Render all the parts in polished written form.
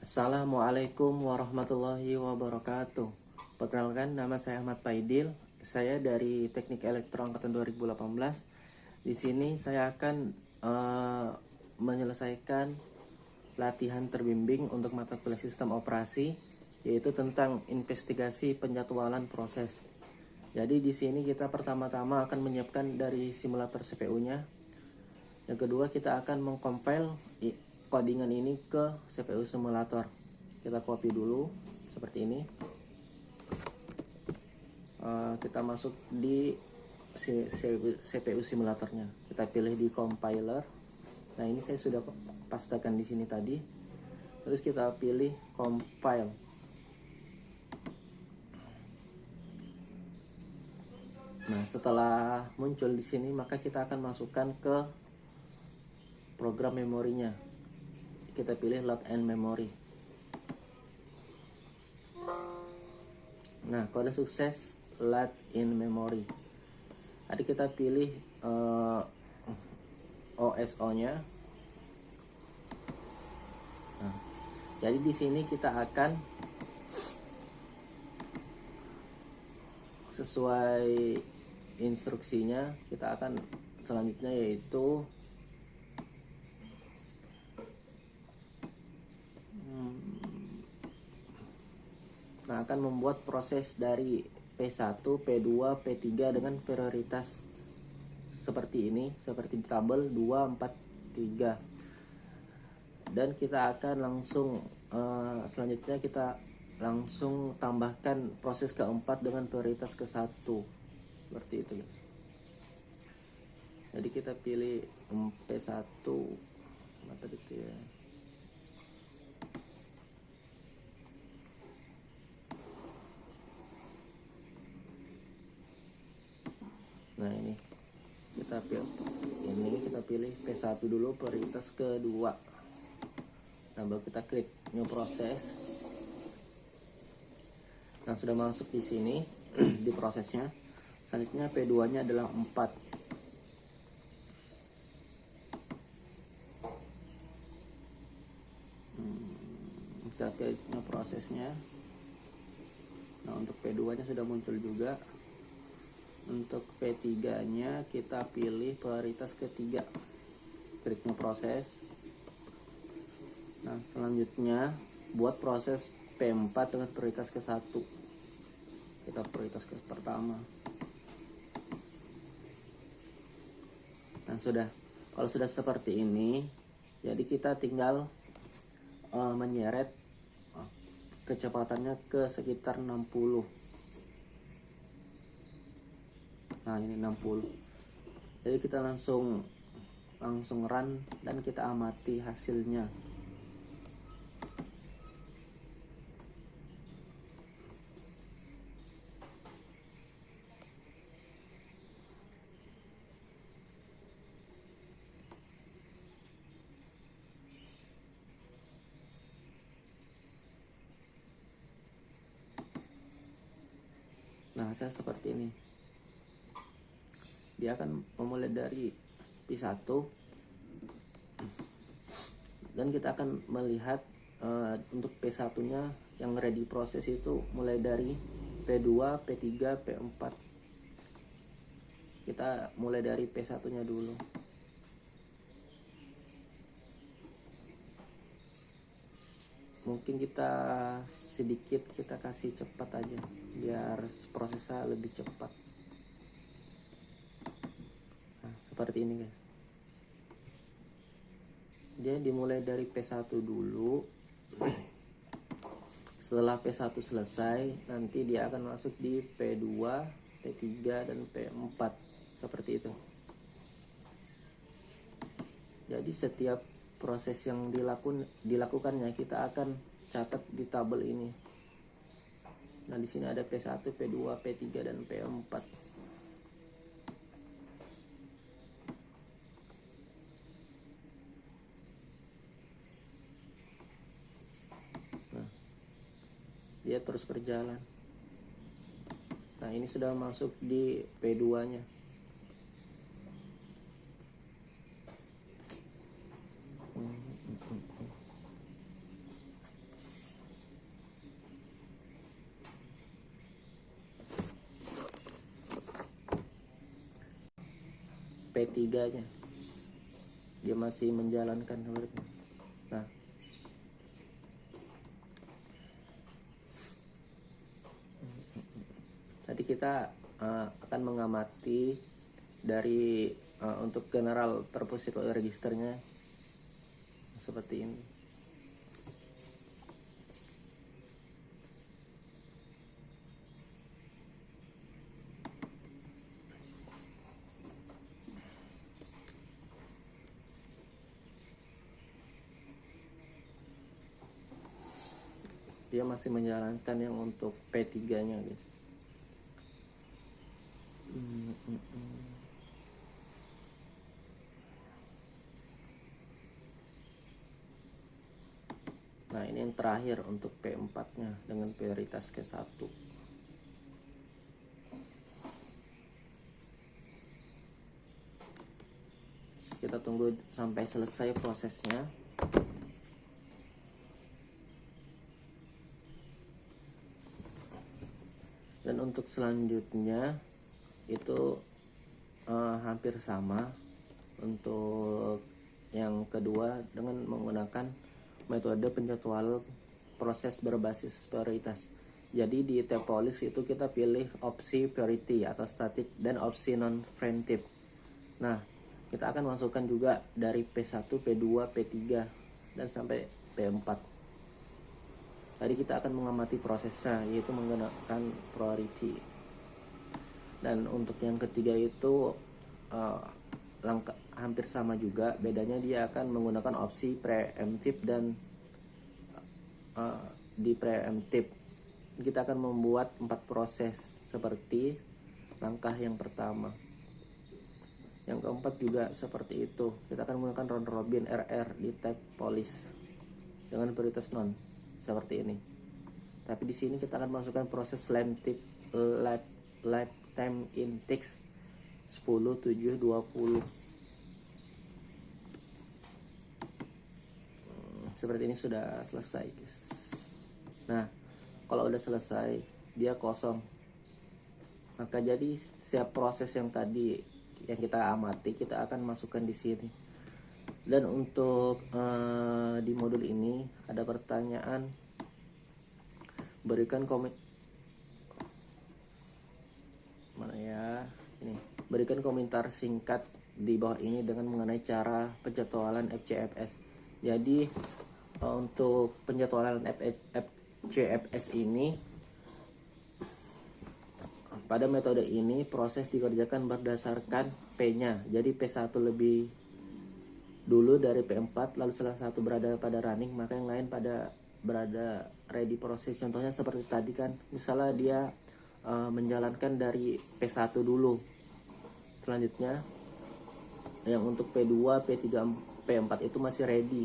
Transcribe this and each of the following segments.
Assalamualaikum warahmatullahi wabarakatuh. Perkenalkan, nama saya Ahmad Paidil. Saya dari Teknik Elektro angkatan 2018. Di sini saya akan menyelesaikan latihan terbimbing untuk mata kuliah sistem operasi, yaitu tentang investigasi penjadwalan proses. Jadi di sini kita pertama-tama akan menyiapkan dari simulator CPU-nya. Yang kedua, kita akan mengcompile codingan ini ke CPU simulator. Kita copy dulu seperti ini. Kita masuk di CPU simulatornya. Kita pilih di compiler. Nah, ini saya sudah pastekan di sini tadi. Terus kita pilih compile. Nah, setelah muncul di sini, maka kita akan masukkan ke program memorinya. Kita pilih load and memory. Nah, kode sukses load in memory. Tadi kita pilih OSO-nya. Nah, jadi di sini kita akan sesuai instruksinya, kita akan selanjutnya yaitu akan membuat proses dari P1, P2, P3 dengan prioritas seperti ini, seperti di tabel 2, 4, 3. Dan kita akan langsung selanjutnya kita langsung tambahkan proses keempat dengan prioritas ke-1 seperti itu. Jadi kita pilih P1 mata gitu ya. Nah, ini kita pilih P1 dulu, prioritas kedua. Nah, baru kita klik new process. Nah, sudah masuk di sini di prosesnya. Selanjutnya P2-nya adalah 4. Kita klik new prosesnya. Nah, untuk P2-nya sudah muncul juga. Untuk P3-nya kita pilih prioritas ketiga. Klik new proses. Nah, selanjutnya buat proses P4 dengan prioritas ke-1. Kita prioritas ke pertama. Nah, kalau sudah seperti ini, jadi kita tinggal menyeret kecepatannya ke sekitar 60. Nah, ini 60. Jadi kita langsung run dan kita amati hasilnya. Nah, hasilnya seperti ini. Dia akan memulai dari P1 dan kita akan melihat untuk P1 nya yang ready proses itu mulai dari P2, P3, P4. Kita mulai dari P1 nya dulu. Mungkin kita sedikit kita kasih cepat aja biar prosesnya lebih cepat. Seperti ini guys, dia dimulai dari P1 dulu. Setelah P1 selesai, nanti dia akan masuk di P2, P3 dan P4 seperti itu. Jadi setiap proses yang dilakukannya kita akan catat di tabel ini. Nah, di sini ada P1, P2, P3 dan P4. Dia terus berjalan. Nah, ini sudah masuk di P2 nya. P3 nya, dia masih menjalankan seperti ini. Nah, tadi kita akan mengamati dari untuk general purpose registernya seperti ini. Dia masih menjalankan yang untuk P3 nya gitu. Nah, ini yang terakhir untuk P4 nya dengan prioritas ke-1. Kita tunggu sampai selesai prosesnya. Dan untuk selanjutnya itu hampir sama untuk yang kedua dengan menggunakan metode penjadwalan proses berbasis prioritas. Jadi di tab policy itu kita pilih opsi priority atau static dan opsi non preemptive. Nah, kita akan masukkan juga dari P1, P2, P3 dan sampai P4. Tadi kita akan mengamati prosesnya, yaitu menggunakan priority. Dan untuk yang ketiga itu langkah hampir sama juga, bedanya dia akan menggunakan opsi preemptive dan di preemptive kita akan membuat 4 proses seperti langkah yang pertama. Yang keempat juga seperti itu. Kita akan menggunakan round robin RR di tab policy dengan prioritas non seperti ini. Tapi di sini kita akan masukkan proses lifetime index 10, 7, 20. Seperti ini sudah selesai, guys. Nah, kalau udah selesai dia kosong. Maka jadi setiap proses yang tadi yang kita amati kita akan masukkan di sini. Dan untuk di modul ini ada pertanyaan, berikan berikan komentar singkat di bawah ini dengan mengenai cara penjadwalan FCFS. Jadi untuk penjadwalan FCFS ini, pada metode ini proses dikerjakan berdasarkan P-nya. Jadi P1 lebih dulu dari P4, lalu salah satu berada pada running, maka yang lain pada berada ready proses. Contohnya seperti tadi kan, misalnya dia menjalankan dari P1 dulu. Selanjutnya yang untuk P2, P3, P4 itu masih ready.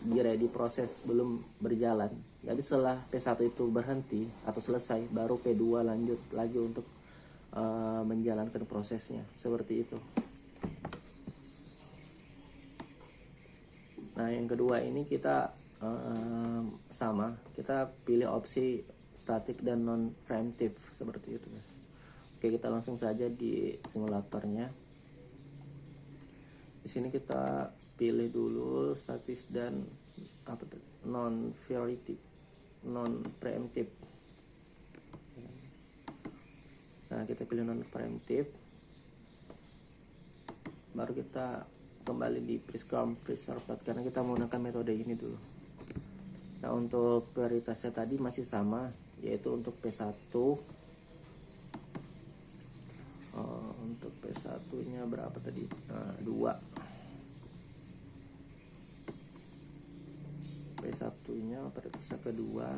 Dia ready proses, belum berjalan. Jadi setelah P1 itu berhenti atau selesai, baru P2 lanjut lagi untuk menjalankan prosesnya. Seperti itu. Nah, yang kedua ini kita sama, kita pilih opsi static dan non preemptive seperti itu. Oke, kita langsung saja di simulatornya. Di sini kita pilih dulu statis dan non priority, non preemptive. Nah, kita pilih non preemptive, baru kita kembali di preserved karena kita menggunakan metode ini dulu. Nah, untuk prioritasnya tadi masih sama, yaitu untuk P1. Untuk P1 nya berapa tadi? 2. P1 nya prioritasnya kedua.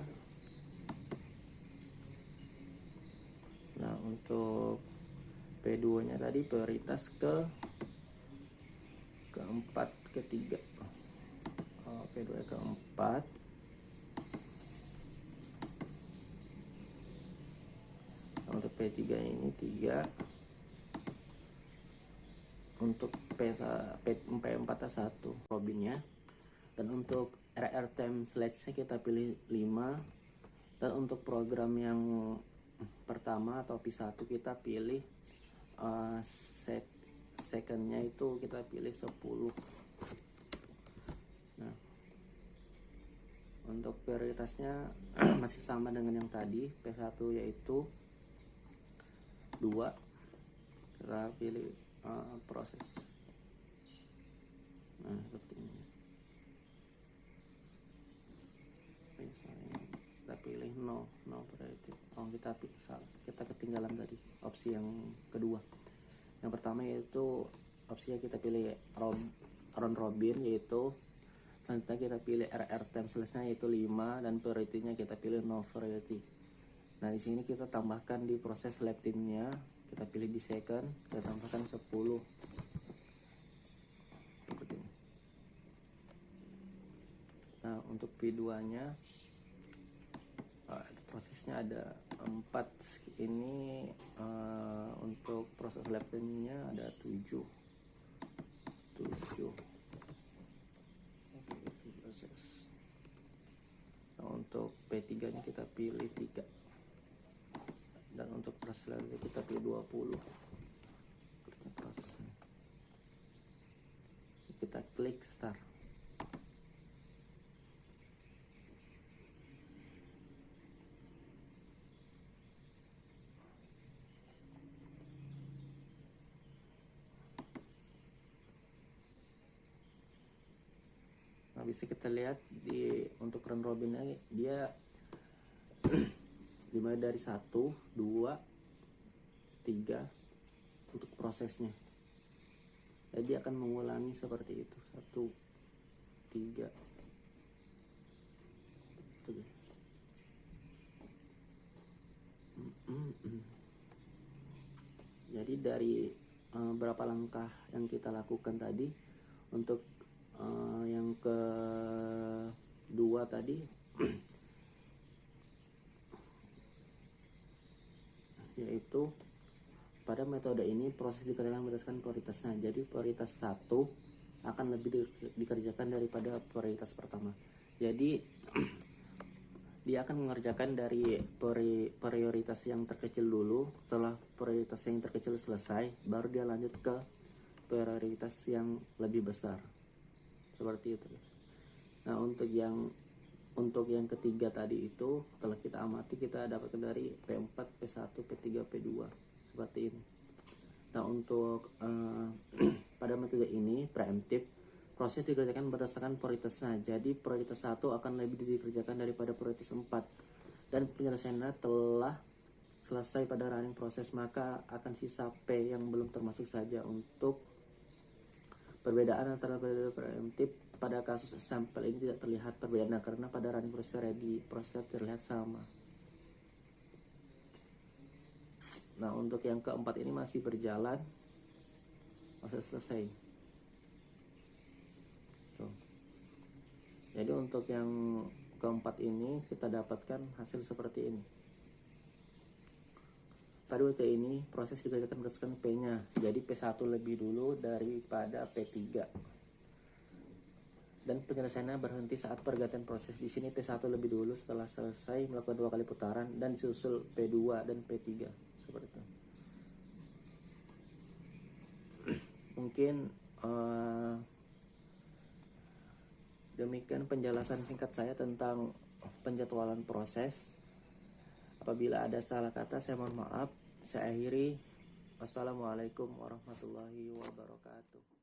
Nah, untuk P2 nya tadi prioritas keempat, ketiga. P2 keempat. Untuk P3 ini 3. Untuk P4 1 robinnya. Dan untuk RR time sledge kita pilih 5. Dan untuk program yang pertama atau P1 kita pilih secondnya itu kita pilih 10. Nah, untuk prioritasnya masih sama dengan yang tadi, P1 yaitu 2. Kita pilih proses. Nah, seperti ini. Misalnya kita pilih no priority. Kita ketinggalan tadi opsi yang kedua. Yang pertama yaitu opsi yang kita pilih round robin, yaitu selanjutnya kita pilih RR time selesai yaitu 5, dan priority-nya kita pilih no priority. Nah, di sini kita tambahkan di proses lab timnya, kita pilih di second, kita tambahkan 10. Seperti ini. Nah, untuk P2-nya prosesnya ada 4. Ini untuk proses lab timnya ada 7. Proses. Nah, untuk P3 nya kita pilih 3, dan untuk proses lab kita pilih 20. Kita klik start. Nah, bisa kita lihat untuk round robin dia dimulai dari 1, 2, 3 untuk prosesnya. Jadi akan mengulangi seperti itu, 1, 3. Jadi dari berapa langkah yang kita lakukan tadi, untuk yang kedua tadi yaitu pada metode ini proses dikerjakan berdasarkan prioritasnya. Jadi prioritas 1 akan lebih dikerjakan daripada prioritas pertama. Jadi dia akan mengerjakan dari prioritas yang terkecil dulu. Setelah prioritas yang terkecil selesai, baru dia lanjut ke prioritas yang lebih besar. Seperti itu. Nah, untuk yang ketiga tadi itu, setelah kita amati, kita dapatkan dari P4, P1, P3, P2 seperti ini. Nah, untuk pada metode ini preemptive, proses dikerjakan berdasarkan prioritasnya. Jadi prioritas 1 akan lebih dikerjakan daripada prioritas 4, dan penyelesaiannya telah selesai pada running proses, maka akan sisa P yang belum termasuk saja. Untuk perbedaan antara metode preemptive, pada kasus sampel ini tidak terlihat perbedaan karena pada running proses ready proses terlihat sama. Nah, untuk yang keempat ini masih berjalan, masih selesai. Tuh. Jadi untuk yang keempat ini kita dapatkan hasil seperti ini. Pada WT ini proses dikerjakan berdasarkan P-nya. Jadi P1 lebih dulu daripada P3. Dan penyelesaiannya berhenti saat pergantian proses. Di sini P1 lebih dulu setelah selesai melakukan 2 kali putaran, dan disusul P2 dan P3 seperti itu. Mungkin demikian penjelasan singkat saya tentang penjadwalan proses. Apabila ada salah kata, saya mohon maaf. Saya akhiri. Wassalamualaikum warahmatullahi wabarakatuh.